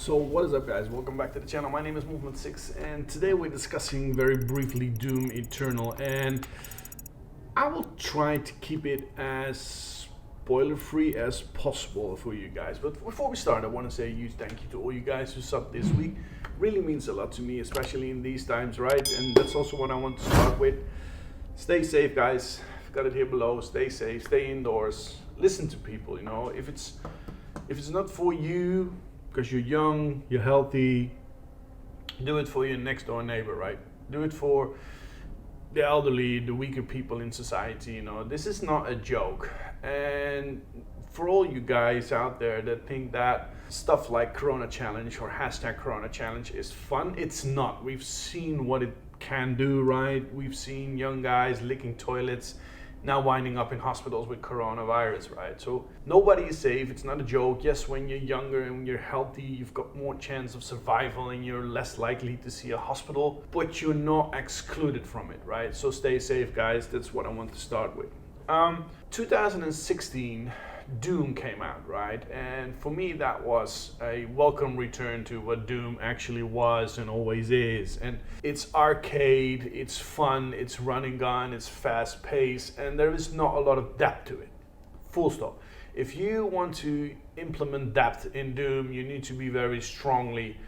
So what is up, guys? Welcome back to the channel. My name is Movement 6 and today we're discussing very briefly Doom Eternal, and I will try to keep it as spoiler free as possible for you guys. But before we start, I want to say a huge thank you to all you guys who subbed this week. Really means a lot to me, especially in these times, right? And that's also what I want to start with. Stay safe, guys. I've got it here below. Stay safe, stay indoors, listen to people, you know. If it's not for you because you're young, you're healthy, do it for your next door neighbor, right? Do it for the elderly, the weaker people in society, you know. This is not a joke. And for all you guys out there that think that stuff like Corona Challenge or hashtag Corona Challenge is fun, it's not. We've seen what it can do, right? We've seen young guys licking toilets, now winding up in hospitals with coronavirus, right? So nobody is safe. It's not a joke. Yes, when you're younger and when you're healthy, you've got more chance of survival and you're less likely to see a hospital, but you're not excluded from it, right? So stay safe, guys. That's what I want to start with. 2016, Doom came out, right? And for me, that was a welcome return to what Doom actually was and always is. And it's arcade, it's fun, it's run and gun, it's fast paced, and there is not a lot of depth to it. Full stop. If you want to implement depth in Doom, you need to be very strongly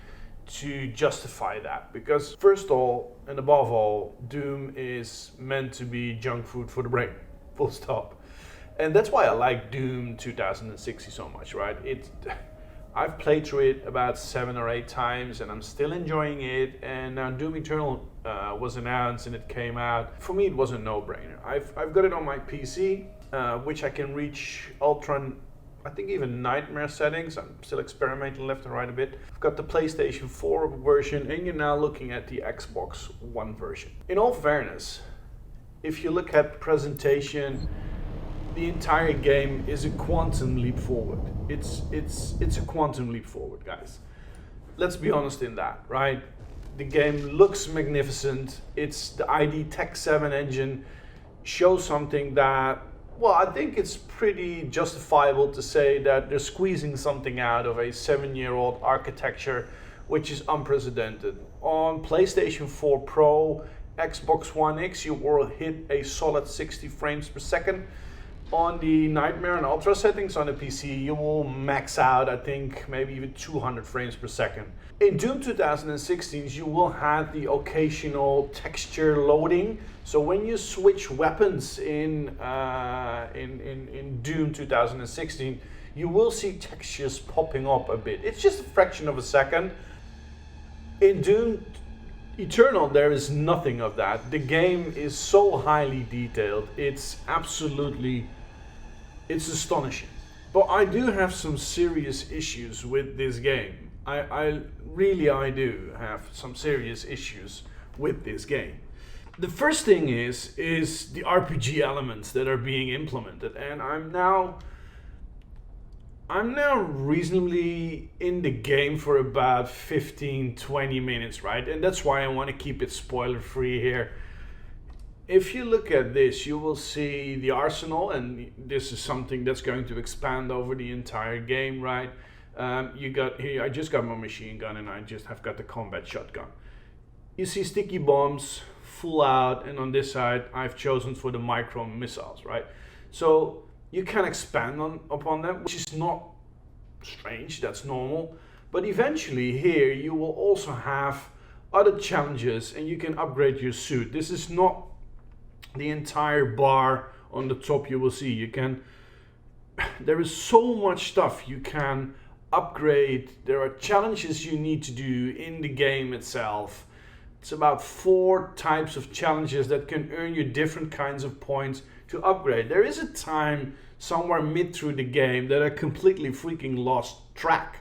to justify that. Because first of all, and above all, Doom is meant to be junk food for the brain. Full stop. And that's why I like Doom 2060 so much, right? I've played through it about 7 or 8 times and I'm still enjoying it. And now Doom Eternal was announced and it came out. For me, it was a no-brainer. I've got it on my PC, which I can reach ultra, I think even nightmare settings. I'm still experimenting left and right a bit. I've got the PlayStation 4 version and you're now looking at the Xbox One version. In all fairness, if you look at presentation, the entire game is a quantum leap forward. It's a quantum leap forward, guys. Let's be honest in that, right? The game looks magnificent. It's the ID Tech 7 engine shows something that, well, I think it's pretty justifiable to say that they're squeezing something out of a 7-year-old architecture, which is unprecedented. On PlayStation 4 Pro, Xbox One X, you will hit a solid 60 frames per second. On the Nightmare and Ultra settings on the PC, you will max out, I think, maybe even 200 frames per second. In Doom 2016, you will have the occasional texture loading. So when you switch weapons in Doom 2016, you will see textures popping up a bit. It's just a fraction of a second. In Doom Eternal, there is nothing of that. The game is so highly detailed. It's astonishing. But I do have some serious issues with this game. I do have some serious issues with this game. The first thing is the RPG elements that are being implemented, and I'm now reasonably in the game for about 15-20 minutes, right? And that's why I want to keep it spoiler free here. If you look at this, you will see the arsenal, and this is something that's going to expand over the entire game, right? You got here, I just got my machine gun and I just have got the combat shotgun. You see sticky bombs, full out, and on this side, I've chosen for the micro missiles, right? So you can expand upon them, which is not strange, that's normal. But eventually here, you will also have other challenges and you can upgrade your suit. This is not the entire bar on the top you will see. There is so much stuff you can upgrade. There are challenges you need to do in the game itself. It's about 4 types of challenges that can earn you different kinds of points to upgrade. There is a time somewhere mid through the game that I completely freaking lost track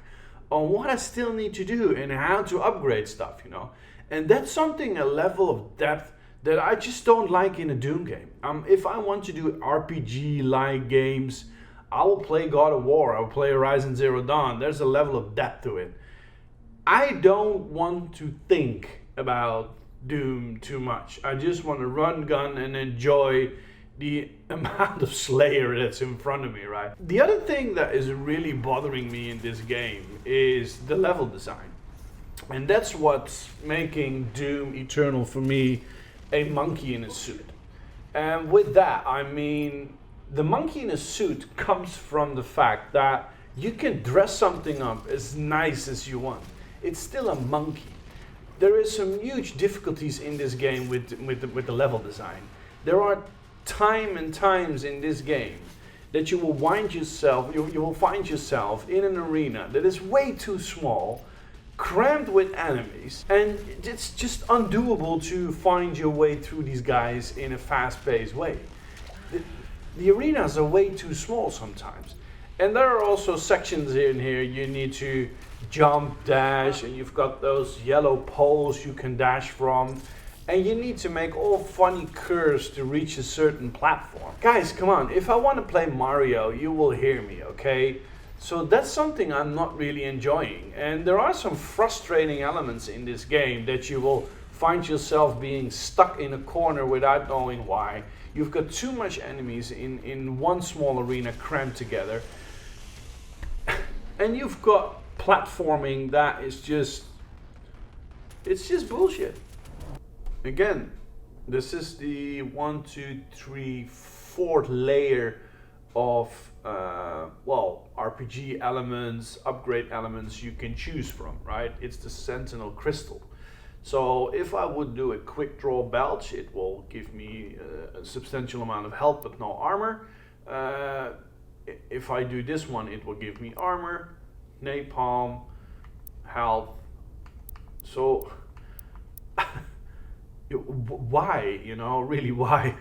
on what I still need to do and how to upgrade stuff, you know. And that's a level of depth that I just don't like in a Doom game. If I want to do RPG-like games, I will play God of War, I will play Horizon Zero Dawn. There's a level of depth to it. I don't want to think about Doom too much. I just want to run, gun, and enjoy the amount of Slayer that's in front of me, right? The other thing that is really bothering me in this game is the level design. And that's what's making Doom Eternal for me a monkey in a suit. And with that, I mean, the monkey in a suit comes from the fact that you can dress something up as nice as you want. It's still a monkey. There is some huge difficulties in this game with the level design. There are time and times in this game that you will you will find yourself in an arena that is way too small, crammed with enemies, and it's just undoable to find your way through these guys in a fast-paced way. The arenas are way too small sometimes. And there are also sections in here you need to jump, dash, and you've got those yellow poles you can dash from. And you need to make all funny curves to reach a certain platform. Guys, come on, if I want to play Mario, you will hear me, okay? So that's something I'm not really enjoying. And there are some frustrating elements in this game that you will find yourself being stuck in a corner without knowing why. You've got too much enemies in one small arena crammed together. And you've got platforming that is it's just bullshit. Again, this is the 1, 2, 3, 4th layer of RPG elements, upgrade elements you can choose from, right? It's the Sentinel Crystal. So if I would do a quick draw belch, it will give me a substantial amount of health but no armor. If I do this one, it will give me armor, napalm, health. So why, really why?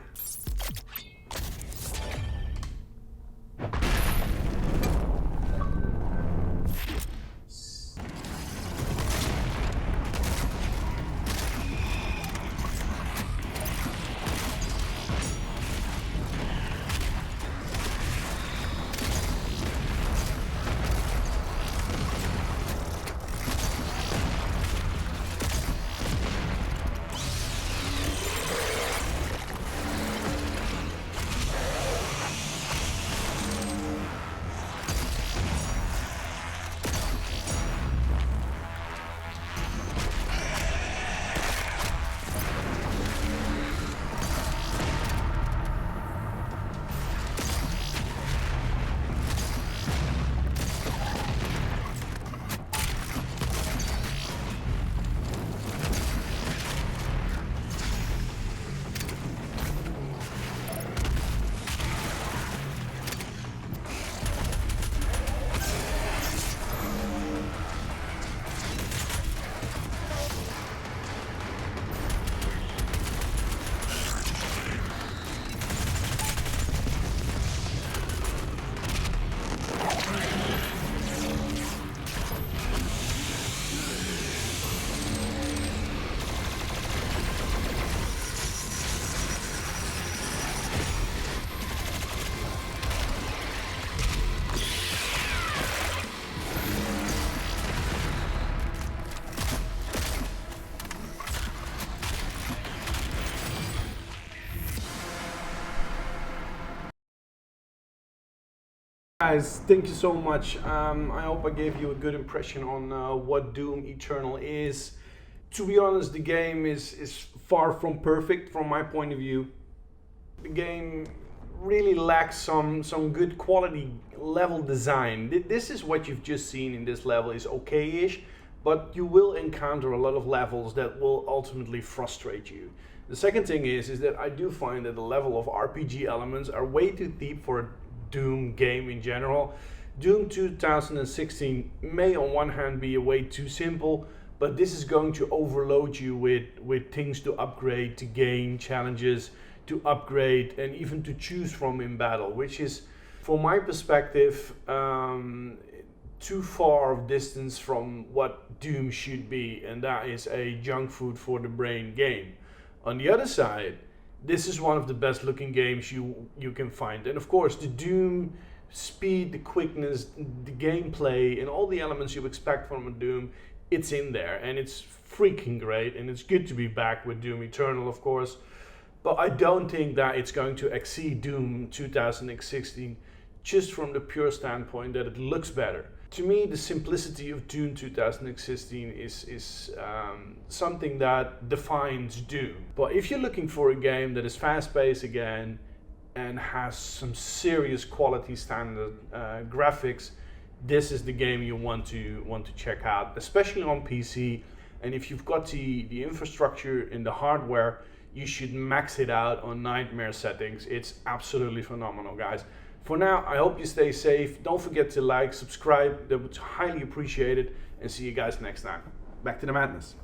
Guys, thank you so much. I hope I gave you a good impression on what Doom Eternal is. To be honest, the game is far from perfect from my point of view. The game really lacks some good quality level design. This is what you've just seen in this level is okay-ish, but you will encounter a lot of levels that will ultimately frustrate you. The second thing is that I do find that the level of RPG elements are way too deep for a Doom game in general. Doom 2016 may on one hand be a way too simple, but this is going to overload you with things to upgrade, to gain challenges, to upgrade, and even to choose from in battle, which is, from my perspective, too far of distance from what Doom should be, and that is a junk food for the brain game. On the other side, this is one of the best looking games you can find. And of course, the Doom speed, the quickness, the gameplay, and all the elements you expect from a Doom, it's in there. And it's freaking great. And it's good to be back with Doom Eternal, of course. but I don't think that it's going to exceed Doom 2016 just from the pure standpoint that it looks better. To me, the simplicity of Doom 2016 is something that defines Doom. But if you're looking for a game that is fast-paced again and has some serious quality standard graphics, this is the game you want to check out, especially on PC. And if you've got the infrastructure in the hardware, you should max it out on nightmare settings. It's absolutely phenomenal, guys. For now, I hope you stay safe. Don't forget to like, subscribe. That would highly appreciate it. And see you guys next time. Back to the madness.